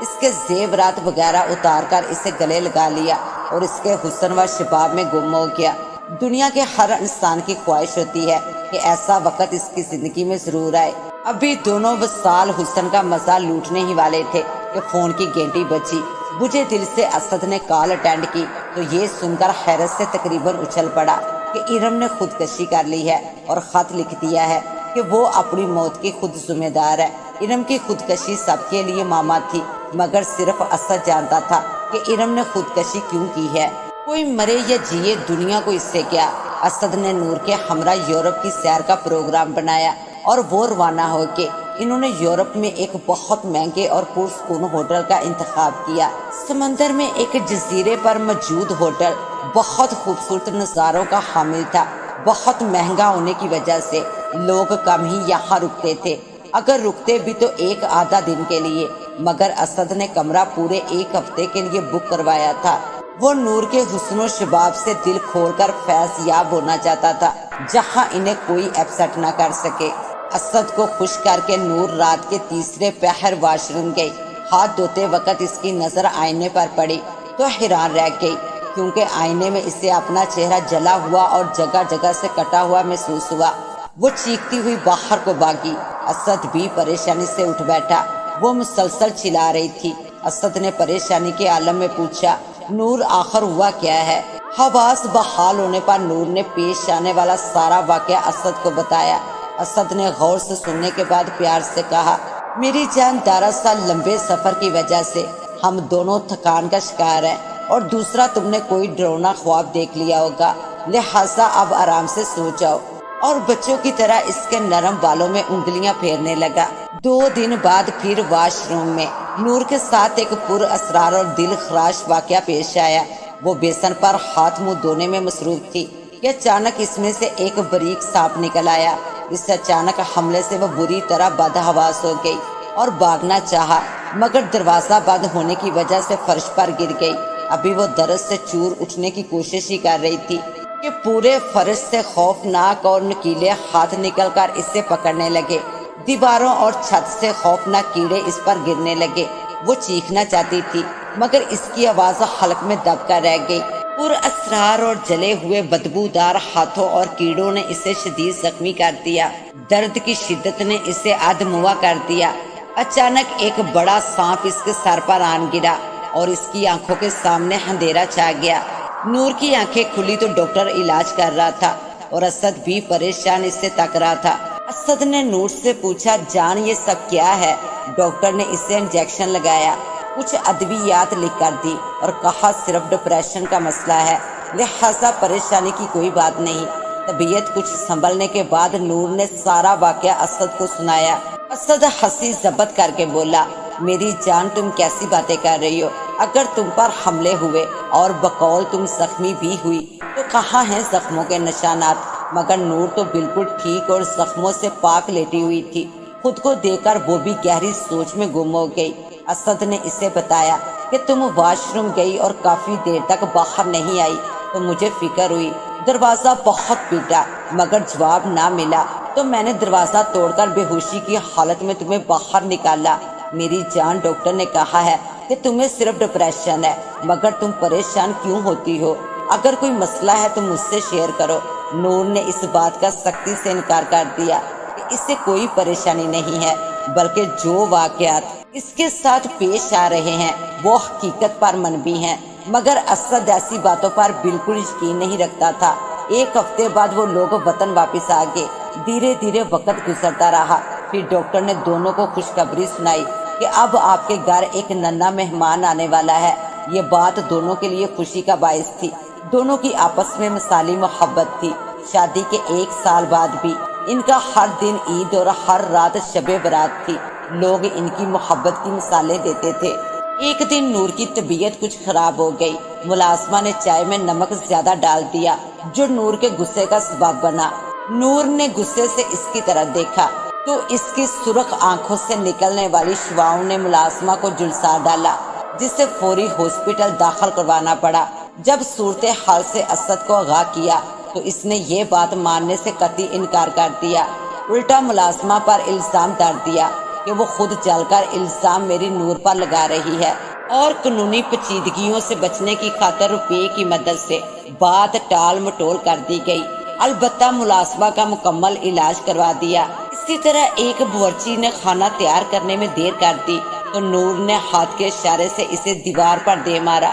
اس کے زیورات وغیرہ اتار کر اسے گلے لگا لیا اور اس کے حسن و شباب میں گم ہو گیا۔ دنیا کے ہر انسان کی خواہش ہوتی ہے کہ ایسا وقت اس کی زندگی میں ضرور آئے۔ ابھی دونوں وصال حسن کا مزہ لوٹنے ہی والے تھے کہ فون کی گھنٹی بجی۔ بجھے دل سے اسد نے کال اٹینڈ کی تو یہ سن کر حیرت سے تقریباً اچھل پڑا کہ ارم نے خودکشی کر لی ہے اور خط لکھ دیا ہے کہ وہ اپنی موت کی خود ذمہ دار ہے۔ ارم کی خودکشی سب کے لیے معمہ تھی، مگر صرف اسد جانتا تھا کہ ارم نے خودکشی کیوں کی ہے۔ کوئی مرے یا جیے دنیا کو اس سے کیا۔ اسد نے نور کے ہمراہ یورپ کی سیر کا پروگرام بنایا اور وہ روانہ ہو کے انہوں نے یورپ میں ایک بہت مہنگے اور پرسکون ہوٹل کا انتخاب کیا۔ سمندر میں ایک جزیرے پر موجود ہوٹل بہت خوبصورت نظاروں کا حامل تھا۔ بہت مہنگا ہونے کی وجہ سے لوگ کم ہی یہاں رکتے تھے، اگر رکتے بھی تو ایک آدھا دن کے لیے، مگر اسد نے کمرہ پورے ایک ہفتے کے لیے بک کروایا تھا۔ وہ نور کے حسن و شباب سے دل کھول کر فیض یاب ہونا چاہتا تھا، جہاں انہیں کوئی اپسٹ نہ کر سکے۔ اسد کو خوش کر کے نور رات کے تیسرے پہر واش روم گئی۔ ہاتھ دھوتے وقت اس کی نظر آئینے پر پڑی تو حیران رہ گئی، کیونکہ آئینے میں اسے اپنا چہرہ جلا ہوا اور جگہ جگہ سے کٹا ہوا محسوس ہوا۔ وہ چیختی ہوئی باہر کو بھاگی۔ اسد بھی پریشانی سے اٹھ بیٹھا، وہ مسلسل چلا رہی تھی۔ اسد نے پریشانی کے عالم میں پوچھا، نور آخر ہوا کیا ہے؟ حواس بحال ہونے پر نور نے پیش آنے والا سارا واقعہ اسد کو بتایا۔ اسد نے غور سے سننے کے بعد پیار سے کہا، میری جان، دراصل لمبے سفر کی وجہ سے ہم دونوں تھکان کا شکار ہیں، اور دوسرا تم نے کوئی ڈرونا خواب دیکھ لیا ہوگا، لہٰذا اب آرام سے سو جاؤ۔ اور بچوں کی طرح اس کے نرم بالوں میں انگلیاں پھیرنے لگا۔ 2 دن بعد پھر واش روم میں نور کے ساتھ ایک پر اسرار اور دل خراش واقعہ پیش آیا۔ وہ بیسن پر ہاتھ منہ دھونے میں مصروف تھی کہ اچانک اس میں سے ایک باریک سانپ نکل آیا۔ اس اچانک حملے سے وہ بری طرح بدحواس ہو گئی اور بھاگنا چاہا، مگر دروازہ بند ہونے کی وجہ سے فرش پر گر گئی۔ ابھی وہ درد سے چور اٹھنے کی کوشش ہی کر رہی تھی کہ پورے فرش سے خوفناک اور نکیلے ہاتھ نکل کر اسے پکڑنے لگے۔ دیواروں اور چھت سے خوفناک کیڑے اس پر گرنے لگے۔ وہ چیخنا چاہتی تھی، مگر اس کی آواز حلق میں دب کر رہ گئی۔ پر اسرار اور جلے ہوئے بدبودار ہاتھوں اور کیڑوں نے اسے شدید زخمی کر دیا۔ درد کی شدت نے اسے ادموا کر دیا۔ اچانک ایک بڑا سانپ اس کے سر پر آن گرا اور اس کی آنکھوں کے سامنے اندھیرا چھا گیا۔ نور کی آنکھیں کھلی تو ڈاکٹر علاج کر رہا تھا اور اسد بھی پریشان اس سے تک رہا تھا۔ اسد نے نور سے پوچھا، جان یہ سب کیا ہے؟ ڈاکٹر نے اسے انجیکشن لگایا، کچھ ادویات لکھ کر دی اور کہا صرف ڈپریشن کا مسئلہ ہے، لہٰذا پریشانی کی کوئی بات نہیں۔ طبیعت کچھ سنبھلنے کے بعد نور نے سارا واقعہ اسد کو سنایا۔ اسد ہنسی ضبط کر کے بولا، میری جان، تم کیسی باتیں کر رہی ہو؟ اگر تم پر حملے ہوئے اور بقول تم زخمی بھی ہوئی تو کہاں ہیں زخموں کے نشانات؟ مگر نور تو بالکل ٹھیک اور زخموں سے پاک لیٹی ہوئی تھی۔ خود کو دیکھ کر وہ بھی گہری سوچ میں گم ہو گئی۔ اسد نے اسے بتایا کہ تم واش روم گئی اور کافی دیر تک باہر نہیں آئی تو مجھے فکر ہوئی۔ دروازہ بہت پیٹا مگر جواب نہ ملا تو میں نے دروازہ توڑ کر بے ہوشی کی حالت میں تمہیں باہر نکالا۔ میری جان، ڈاکٹر نے کہا ہے کہ تمہیں صرف ڈپریشن ہے، مگر تم پریشان کیوں ہوتی ہو؟ اگر کوئی مسئلہ ہے تو مجھ سے شیئر کرو۔ نور نے اس بات کا سختی سے انکار کر دیا کہ اس سے کوئی پریشانی نہیں ہے، بلکہ جو واقعات اس کے ساتھ پیش آ رہے ہیں وہ حقیقت پر منبی ہیں۔ مگر اسد ایسی باتوں پر بالکل یقین نہیں رکھتا تھا۔ 1 ہفتے بعد وہ لوگ وطن واپس آ گئے۔ دھیرے دھیرے وقت گزرتا رہا، پھر ڈاکٹر نے دونوں کو خوشخبری سنائی کہ اب آپ کے گھر ایک ننھا مہمان آنے والا ہے۔ یہ بات دونوں کے لیے خوشی کا باعث تھی۔ دونوں کی آپس میں مثالی محبت تھی۔ شادی کے 1 سال بعد بھی ان کا ہر دن عید اور ہر رات شب برات تھی۔ لوگ ان کی محبت کی مثالیں دیتے تھے۔ ایک دن نور کی طبیعت کچھ خراب ہو گئی۔ ملازمہ نے چائے میں نمک زیادہ ڈال دیا جو نور کے غصے کا سبب بنا۔ نور نے غصے سے اس کی طرف دیکھا تو اس کی سرخ آنکھوں سے نکلنے والی شعاؤں نے ملازمہ کو جھلسا ڈالا، جسے فوری ہاسپٹل داخل کروانا پڑا۔ جب صورتحال سے اسد کو آگاہ کیا تو اس نے یہ بات ماننے سے قطعی انکار کر دیا، الٹا ملازمہ پر الزام ڈال دیا کہ کہ وہ خود جل کر الزام میری نور پر لگا رہی ہے اور قانونی پیچیدگیوں سے بچنے کی خاطر روپے کی مدد سے بات ٹال مٹول کر دی گئی۔ البتہ ملازمہ کا مکمل علاج کروا دیا۔ اسی طرح ایک باورچی نے کھانا تیار کرنے میں دیر کر دی تو نور نے ہاتھ کے اشارے سے اسے دیوار پر دے مارا،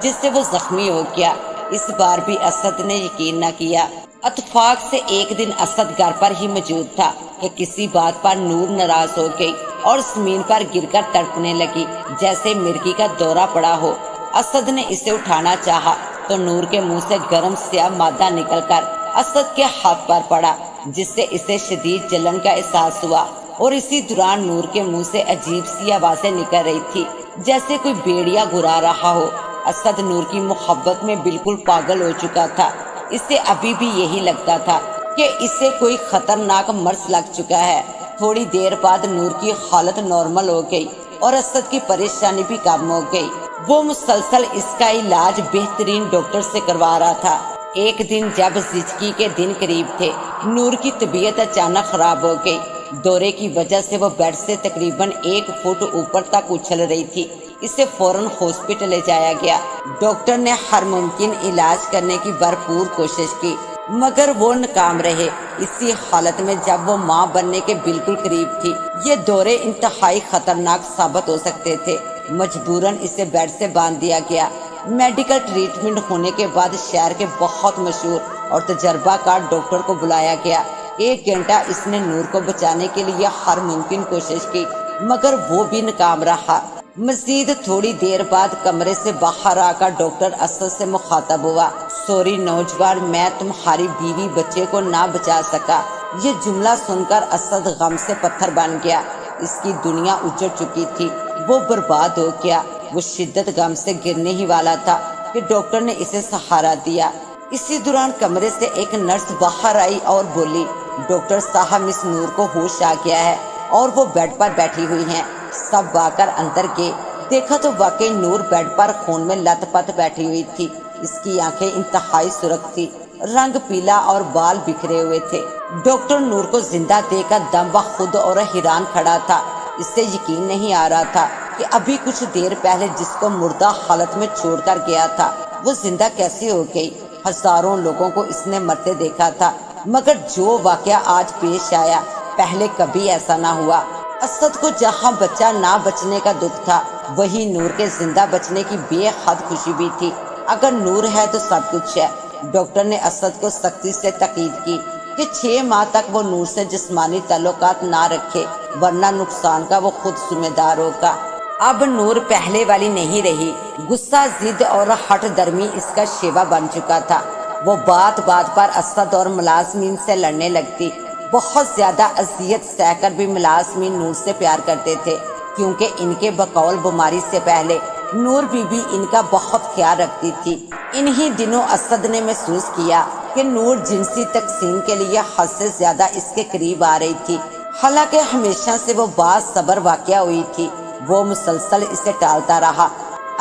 جس سے وہ زخمی ہو گیا۔ اس بار بھی اسد نے یقین نہ کیا۔ اتفاق سے ایک دن اسد گھر پر ہی موجود تھا کہ کسی بات پر نور ناراض ہو گئی اور زمین پر گر کر تڑپنے لگی جیسے مرگی کا دورہ پڑا ہو۔ اسد نے اسے اٹھانا چاہا تو نور کے منہ سے گرم سیاہ مادہ نکل کر اسد کے ہاتھ پر پڑا، جس سے اسے شدید جلن کا احساس ہوا، اور اسی دوران نور کے منہ سے عجیب سی آوازیں نکل رہی تھی جیسے کوئی بھیڑیا گھرا رہا ہو۔ اسد نور کی محبت میں بالکل پاگل ہو چکا تھا۔ اسے ابھی بھی یہی لگتا تھا کہ اسے کوئی خطرناک مرض لگ چکا ہے۔ تھوڑی دیر بعد نور کی حالت نارمل ہو گئی اور اسد کی پریشانی بھی کم ہو گئی۔ وہ مسلسل اس کا علاج بہترین ڈاکٹر سے کروا رہا تھا۔ ایک دن جب زچگی کے دن قریب تھے، نور کی طبیعت اچانک خراب ہو گئی۔ دورے کی وجہ سے وہ بیڈ سے تقریباً 1 فٹ اوپر تک اچھل رہی تھی۔ اسے فوراً ہاسپٹل لے جایا گیا۔ ڈاکٹر نے ہر ممکن علاج کرنے کی بھرپور کوشش کی مگر وہ ناکام رہے۔ اسی حالت میں جب وہ ماں بننے کے بالکل قریب تھی، یہ دورے انتہائی خطرناک ثابت ہو سکتے تھے۔ مجبوراً اسے بیڈ سے باندھ دیا گیا۔ میڈیکل ٹریٹمنٹ ہونے کے بعد شہر کے بہت مشہور اور تجربہ کار ڈاکٹر کو بلایا گیا۔ 1 گھنٹہ اس نے نور کو بچانے کے لیے ہر ممکن کوشش کی مگر وہ بھی ناکام رہا۔ مزید تھوڑی دیر بعد کمرے سے باہر آ کر ڈاکٹر اسد سے مخاطب ہوا۔ سوری نوجوان، میں تمہاری بیوی بچے کو نہ بچا سکا۔ یہ جملہ سن کر اسد غم سے پتھر بن گیا۔ اس کی دنیا اجڑ چکی تھی، وہ برباد ہو گیا۔ وہ شدت غم سے گرنے ہی والا تھا کہ ڈاکٹر نے اسے سہارا دیا۔ اسی دوران کمرے سے ایک نرس باہر آئی اور بولی، ڈاکٹر صاحب، مس نور کو ہوش آ گیا ہے اور وہ بیڈ پر بیٹھی ہوئی ہیں۔ سب آ کر اندر گئے، دیکھا تو واقعی نور بیڈ پر خون میں لت پت بیٹھی ہوئی تھی۔ اس کی آنکھیں انتہائی سرخ تھی، رنگ پیلا اور بال بکھرے ہوئے تھے۔ ڈاکٹر نور کو زندہ دیکھ کر دم بخود اور حیران کھڑا تھا۔ اس سے یقین نہیں آ رہا تھا کہ ابھی کچھ دیر پہلے جس کو مردہ حالت میں چھوڑ کر گیا تھا وہ زندہ کیسے ہو گئی۔ ہزاروں لوگوں کو اس نے مرتے دیکھا تھا مگر جو واقعہ آج پیش آیا پہلے کبھی ایسا نہ ہوا۔ اسد کو جہاں بچہ نہ بچنے کا دکھ تھا، وہی نور کے زندہ بچنے کی بے حد خوشی بھی تھی۔ اگر نور ہے تو سب کچھ ہے۔ ڈاکٹر نے اسد کو سختی سے تاکید کی کہ 6 ماہ تک وہ نور سے جسمانی تعلقات نہ رکھے ورنہ نقصان کا وہ خود ذمہ دار ہوگا۔ اب نور پہلے والی نہیں رہی۔ غصہ، ضد اور ہٹ درمی اس کا شیوا بن چکا تھا۔ وہ بات بات پر اسد اور ملازمین سے لڑنے لگتی۔ بہت زیادہ اذیت سہ کر بھی ملازمین نور سے پیار کرتے تھے کیونکہ ان کے بقول بیماری سے پہلے نور بی بی ان کا بہت خیال رکھتی تھی۔ انہی دنوں اسد نے محسوس کیا کہ نور جنسی تقسیم کے لیے حد سے زیادہ اس کے قریب آ رہی تھی۔ حالانکہ ہمیشہ سے وہ باصبر واقعہ ہوئی تھی، وہ مسلسل اسے ٹالتا رہا۔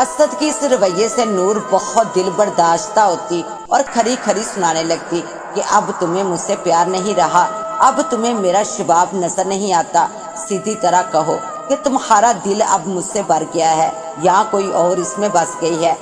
اسد کی اس رویے سے نور بہت دل برداشتہ ہوتی اور کھری کھری سنانے لگتی کہ اب تمہیں مجھ سے پیار نہیں رہا، اب تمہیں میرا شباب نظر نہیں آتا، سیدھی طرح کہو کہ تمہارا دل اب مجھ سے بھر گیا ہے یا کوئی اور اس میں بس گئی ہے۔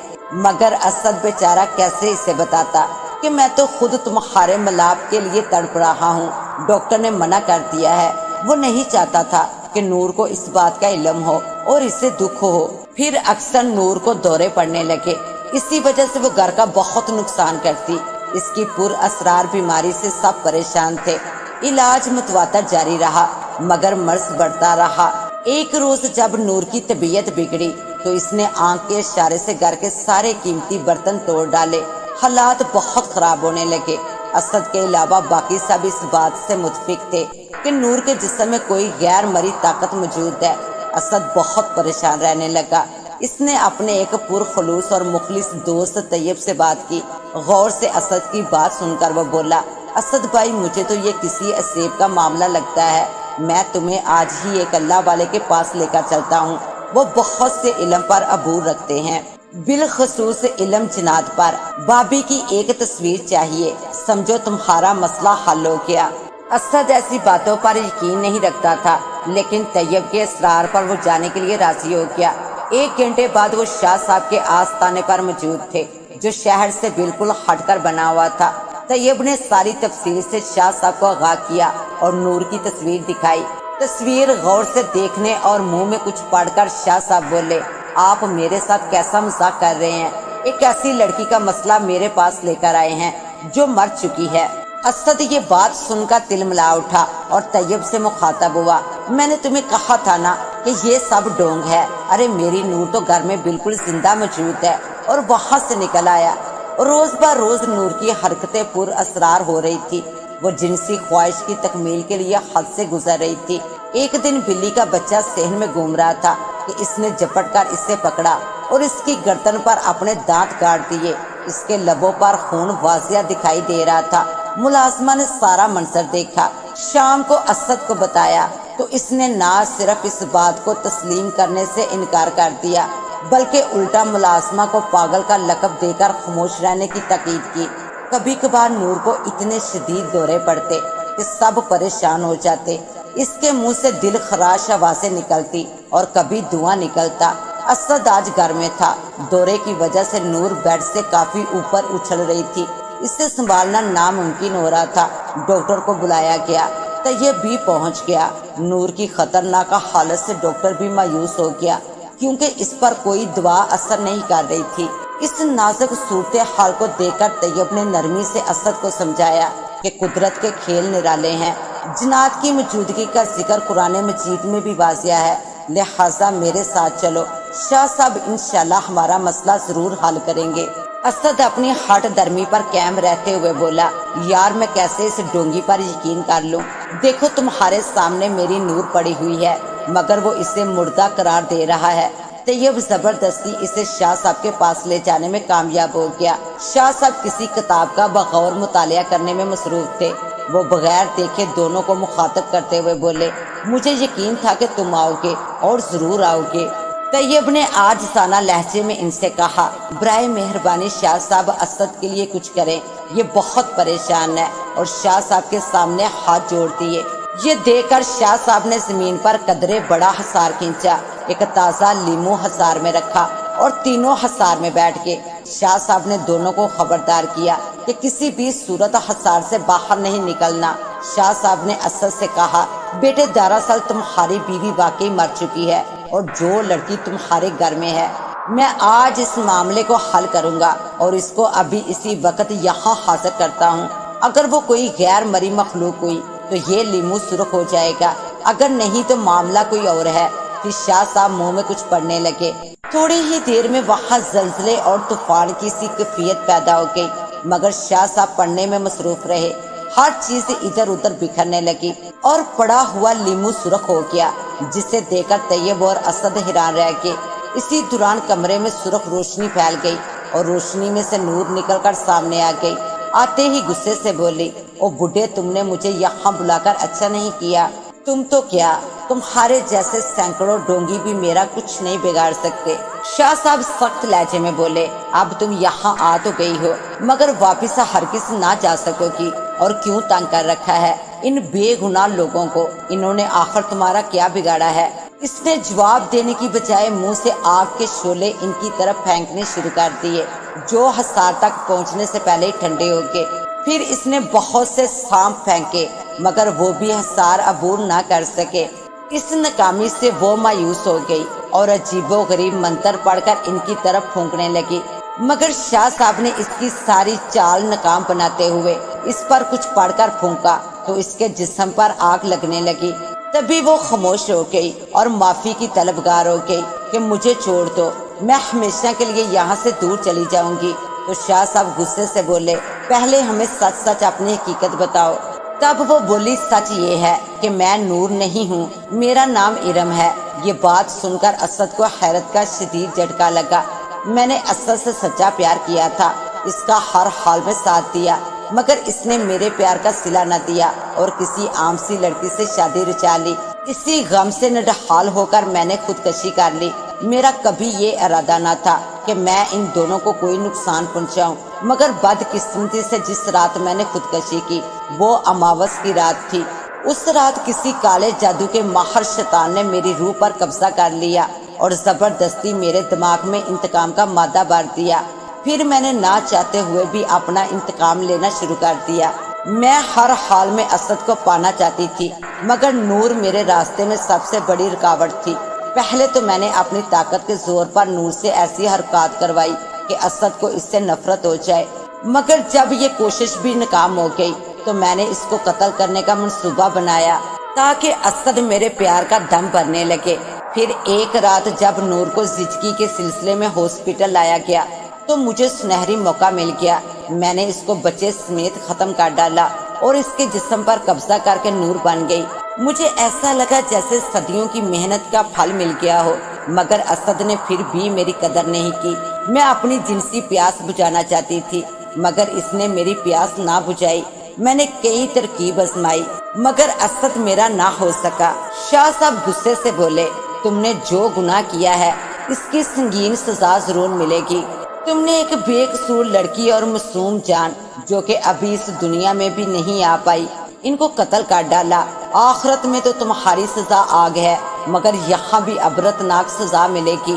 مگر اسد بیچارہ کیسے اسے بتاتا کہ میں تو خود تمہارے ملاپ کے لیے تڑپ رہا ہوں۔ ڈاکٹر نے منع کر دیا ہے۔ وہ نہیں چاہتا تھا کہ نور کو اس بات کا علم ہو اور اسے دکھ ہو۔ پھر اکثر نور کو دورے پڑنے لگے، اسی وجہ سے وہ گھر کا بہت نقصان کرتی۔ اس کی پر اسرار بیماری سے سب پریشان تھے۔ علاج متواتر جاری رہا مگر مرض بڑھتا رہا۔ ایک روز جب نور کی طبیعت بگڑی تو اس نے آنکھ کے اشارے سے گھر کے سارے قیمتی برتن توڑ ڈالے۔ حالات بہت خراب ہونے لگے۔ اسد کے علاوہ باقی سب اس بات سے متفق تھے کہ نور کے جسم میں کوئی غیر مرئی طاقت موجود ہے۔ اسد بہت پریشان رہنے لگا۔ اس نے اپنے ایک پرخلوص اور مخلص دوست طیب سے بات کی۔ غور سے اسد کی بات سن کر وہ بولا، اسد بھائی، مجھے تو یہ کسی اسیب کا معاملہ لگتا ہے۔ میں تمہیں آج ہی ایک اللہ والے کے پاس لے کر چلتا ہوں۔ وہ بہت سے علم پر عبور رکھتے ہیں، بالخصوص علم جنات پر۔ بابی کی ایک تصویر چاہیے، سمجھو تمہارا مسئلہ حل ہو گیا۔ اسد ایسی باتوں پر یقین نہیں رکھتا تھا، لیکن طیب کے اصرار پر وہ جانے کے لیے راضی ہو گیا۔ 1 گھنٹے بعد وہ شاہ صاحب کے آستانے پر موجود تھے، جو شہر سے بالکل ہٹ کر بنا ہوا تھا۔ طیب نے ساری تفصیل سے شاہ صاحب کو آگاہ کیا اور نور کی تصویر دکھائی۔ تصویر غور سے دیکھنے اور منہ میں کچھ پڑھ کر شاہ صاحب بولے، آپ میرے ساتھ کیسا مذاق کر رہے ہیں؟ ایک ایسی لڑکی کا مسئلہ میرے پاس لے کر آئے ہیں جو مر چکی ہے۔ اسد یہ بات سن کر تل ملا اٹھا اور طیب سے مخاطب ہوا، میں نے تمہیں کہا تھا نا کہ یہ سب ڈونگ ہے۔ ارے میری نور تو گھر میں بالکل زندہ موجود ہے اور وہاں سے نکل آیا۔ روز بروز نور کی حرکتیں پر اسرار ہو رہی تھی، وہ جنسی خواہش کی تکمیل کے لیے حد سے گزر رہی تھی۔ ایک دن بلی کا بچہ صحن میں گھوم رہا تھا کہ اس نے جپٹ کر اسے پکڑا اور اس کی گردن پر اپنے دانت کاٹ دیے۔ اس کے لبوں پر خون واضح دکھائی دے رہا تھا۔ ملازمہ نے سارا منظر دیکھا، شام کو اسد کو بتایا تو اس نے نہ صرف اس بات کو تسلیم کرنے سے انکار کر دیا، بلکہ الٹا ملازمہ کو پاگل کا لقب دے کر خاموش رہنے کی تاکید کی۔ کبھی کبھار نور کو اتنے شدید دورے پڑتے کہ سب پریشان ہو جاتے۔ اس کے منہ سے دل خراش آوازیں نکلتی اور کبھی دھواں نکلتا۔ اسد آج گھر میں تھا، دورے کی وجہ سے نور بیڈ سے کافی اوپر اچھل رہی تھی، اسے سنبھالنا ناممکن ہو رہا تھا۔ ڈاکٹر کو بلایا گیا، طیب بھی پہنچ گیا۔ نور کی خطرناک حالت سے ڈاکٹر بھی مایوس ہو گیا، کیونکہ اس پر کوئی دوا اثر نہیں کر رہی تھی۔ اس نازک صورتحال کو دیکھ کر طیب نے نرمی سے اسد کو سمجھایا کہ قدرت کے کھیل نرالے ہیں، جنات کی موجودگی کا ذکر قرآن مجید میں بھی واضح ہے، لہٰذا میرے ساتھ چلو، شاہ صاحب انشاءاللہ ہمارا مسئلہ ضرور حل کریں گے۔ اسد اپنی ہٹ درمی پر قائم رہتے ہوئے بولا، یار میں کیسے اس ڈونگی پر یقین کر لوں؟ دیکھو تمہارے سامنے میری نور پڑی ہوئی ہے، مگر وہ اسے مردہ قرار دے رہا ہے۔ طیب زبردستی اسے شاہ صاحب کے پاس لے جانے میں کامیاب ہو گیا۔ شاہ صاحب کسی کتاب کا بغور مطالعہ کرنے میں مصروف تھے۔ وہ بغیر دیکھے دونوں کو مخاطب کرتے ہوئے بولے، مجھے یقین تھا کہ تم آؤ گے اور ضرور آؤ گے۔ طیب نے عاجزانہ لہجے میں ان سے کہا، برائے مہربانی شاہ صاحب اسد کے لیے کچھ کریں، یہ بہت پریشان ہے، اور شاہ صاحب کے سامنے ہاتھ جوڑ دیے۔ یہ دیکھ کر شاہ صاحب نے زمین پر قدرے بڑا حصار کھینچا، ایک تازہ لیمو حصار میں رکھا اور تینوں حصار میں بیٹھ گئے۔ شاہ صاحب نے دونوں کو خبردار کیا کہ کسی بھی صورت حصار سے باہر نہیں نکلنا۔ شاہ صاحب نے اسد سے کہا، بیٹے دراصل تمہاری بیوی واقعی مر چکی ہے، اور جو لڑکی تمہارے گھر میں ہے، میں آج اس معاملے کو حل کروں گا اور اس کو ابھی اسی وقت یہاں حاضر کرتا ہوں۔ اگر وہ کوئی غیر مری مخلوق ہوئی تو یہ لیمو سرخ ہو جائے گا، اگر نہیں تو معاملہ کوئی اور ہے۔ پھر شاہ صاحب منہ میں کچھ پڑھنے لگے۔ تھوڑی ہی دیر میں وہاں زلزلے اور طوفان کی سی کیفیت پیدا ہو گئی، مگر شاہ صاحب پڑھنے میں مصروف رہے۔ ہر چیز ادھر ادھر بکھرنے لگی اور پڑا ہوا لیمو سرخ ہو گیا، جسے دیکھ کر طیب اور اسد حیران رہ گئے۔ اسی دوران کمرے میں سرخ روشنی پھیل گئی اور روشنی میں سے نور نکل کر سامنے آ گئی۔ آتے ہی غصے سے بولی، او بڈھے، تم نے مجھے یہاں بلا کر اچھا نہیں کیا۔ تم تو کیا، تمہارے جیسے سینکڑوں ڈونگی بھی میرا کچھ نہیں بگاڑ سکتے۔ شاہ صاحب سخت لہجے میں بولے، اب تم یہاں آ تو گئی ہو، مگر واپس ہرگز نہ جا سکو گی، اور کیوں تنگ کر رکھا ہے ان بے گناہ لوگوں کو؟ انہوں نے آخر تمہارا کیا بگاڑا ہے؟ اس نے جواب دینے کی بجائے منہ سے آگ کے شعلے ان کی طرف پھینکنے شروع کر دیے، جو حصار تک پہنچنے سے پہلے ہی ٹھنڈے ہو گئے۔ پھر اس نے بہت سے سانپ پھینکے، مگر وہ بھی حصار عبور نہ کر سکے۔ اس ناکامی سے وہ مایوس ہو گئی اور عجیب و غریب منتر پڑھ کر ان کی طرف پھونکنے لگی، مگر شاہ صاحب نے اس کی ساری چال ناکام بناتے ہوئے اس پر کچھ پڑھ کر پھونکا تو اس کے جسم پر آگ لگنے لگی۔ تبھی وہ خاموش ہو گئی اور معافی کی طلبگار ہو گئی کہ مجھے چھوڑ دو، میں ہمیشہ کے لیے یہاں سے دور چلی جاؤں گی۔ تو شاہ صاحب غصے سے بولے، پہلے ہمیں سچ سچ اپنی حقیقت بتاؤ۔ تب وہ بولی، سچ یہ ہے کہ میں نور نہیں ہوں، میرا نام ارم ہے۔ یہ بات سن کر اسد کو حیرت کا شدید جھٹکا لگا۔ میں نے اسد سے سچا پیار کیا تھا، اس کا ہر حال میں ساتھ دیا، مگر اس نے میرے پیار کا صلہ نہ دیا اور کسی عام سی لڑکی سے شادی رچا لی۔ اسی غم سے نڈھال ہو کر میں نے خودکشی کر لی۔ میرا کبھی یہ ارادہ نہ تھا کہ میں ان دونوں کو کوئی نقصان پہنچاؤں۔ مگر بدقسمتی سے جس رات میں نے خودکشی کی وہ اماوس کی رات تھی۔ اس رات کسی کالے جادو کے ماہر شیطان نے میری روح پر قبضہ کر لیا اور زبردستی میرے دماغ میں انتقام کا مادہ بھر دیا۔ پھر میں نے نہ چاہتے ہوئے بھی اپنا انتقام لینا شروع کر دیا۔ میں ہر حال میں اسد کو پانا چاہتی تھی، مگر نور میرے راستے میں سب سے بڑی رکاوٹ تھی۔ پہلے تو میں نے اپنی طاقت کے زور پر نور سے ایسی حرکات کروائی کہ اسد کو اس سے نفرت ہو جائے، مگر جب یہ کوشش بھی ناکام ہو گئی تو میں نے اس کو قتل کرنے کا منصوبہ بنایا تاکہ اسد میرے پیار کا دم بھرنے لگے۔ پھر ایک رات جب نور کو زچگی کے سلسلے میں ہاسپٹل لایا گیا تو مجھے سنہری موقع مل گیا۔ میں نے اس کو بچے سمیت ختم کر ڈالا اور اس کے جسم پر قبضہ کر کے نور بن گئی۔ مجھے ایسا لگا جیسے صدیوں کی محنت کا پھل مل گیا ہو، مگر اسد نے پھر بھی میری قدر نہیں کی۔ میں اپنی جنسی پیاس بجھانا چاہتی تھی، مگر اس نے میری پیاس نہ بجھائی۔ میں نے کئی ترکیب آزمائی، مگر اسد میرا نہ ہو سکا۔ شاہ صاحب غصے سے بولے، تم نے جو گناہ کیا ہے اس کی سنگین سزا ضرور ملے گی۔ تم نے ایک بے قصور لڑکی اور معصوم جان جو کہ ابھی اس دنیا میں بھی نہیں آ پائی، ان کو قتل کر ڈالا۔ آخرت میں تو تمہاری سزا آگ ہے، مگر یہاں بھی عبرتناک سزا ملے گی۔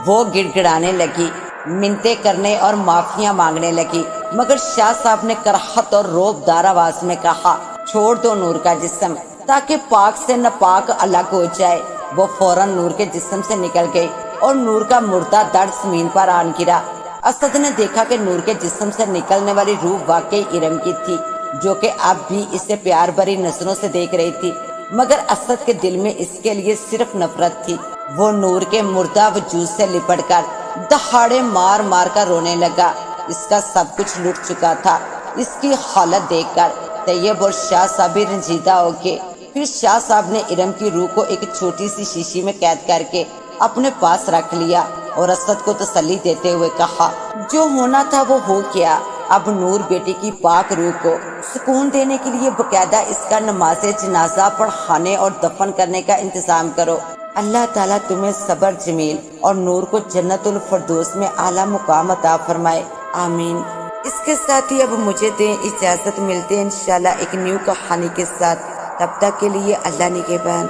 وہ گڑ گڑانے لگی، منتیں کرنے اور معافیاں مانگنے لگی، مگر شاہ صاحب نے کراہت اور روب دار آواز میں کہا، چھوڑ دو نور کا جسم تاکہ پاک سے ناپاک الگ ہو جائے۔ وہ فوراً نور کے جسم سے نکل گئی اور نور کا مردہ دڑ زمین پر آن گرا۔ اسد نے دیکھا کہ نور کے جسم سے نکلنے والی روح واقعی ارم کی تھی، جو کہ اب بھی اسے پیار بھری نظروں سے دیکھ رہی تھی، مگر اسد کے دل میں اس کے لیے صرف نفرت تھی۔ وہ نور کے مردہ وجود سے لپٹ کر دہاڑے مار مار کر رونے لگا۔ اس کا سب کچھ لٹ چکا تھا۔ اس کی حالت دیکھ کر طیب اور شاہ صاحب بھی رنجیدہ ہو گئے۔ پھر شاہ صاحب نے ارم کی روح کو ایک چھوٹی سی شیشی میں قید کر کے اپنے پاس رکھ لیا اور اسد کو تسلی دیتے ہوئے کہا، جو ہونا تھا وہ ہو گیا۔ اب نور بیٹی کی پاک روح کو سکون دینے کے لیے باقاعدہ اس کا نماز جنازہ پڑھانے اور دفن کرنے کا انتظام کرو۔ اللہ تعالیٰ تمہیں صبر جمیل اور نور کو جنت الفردوس میں اعلیٰ مقام عطا فرمائے، آمین۔ اس کے ساتھ ہی اب مجھے دیں اجازت، ملتے ہیں انشاءاللہ ایک نیو کہانی کے ساتھ۔ تب تک کے لیے اللہ نگہبان۔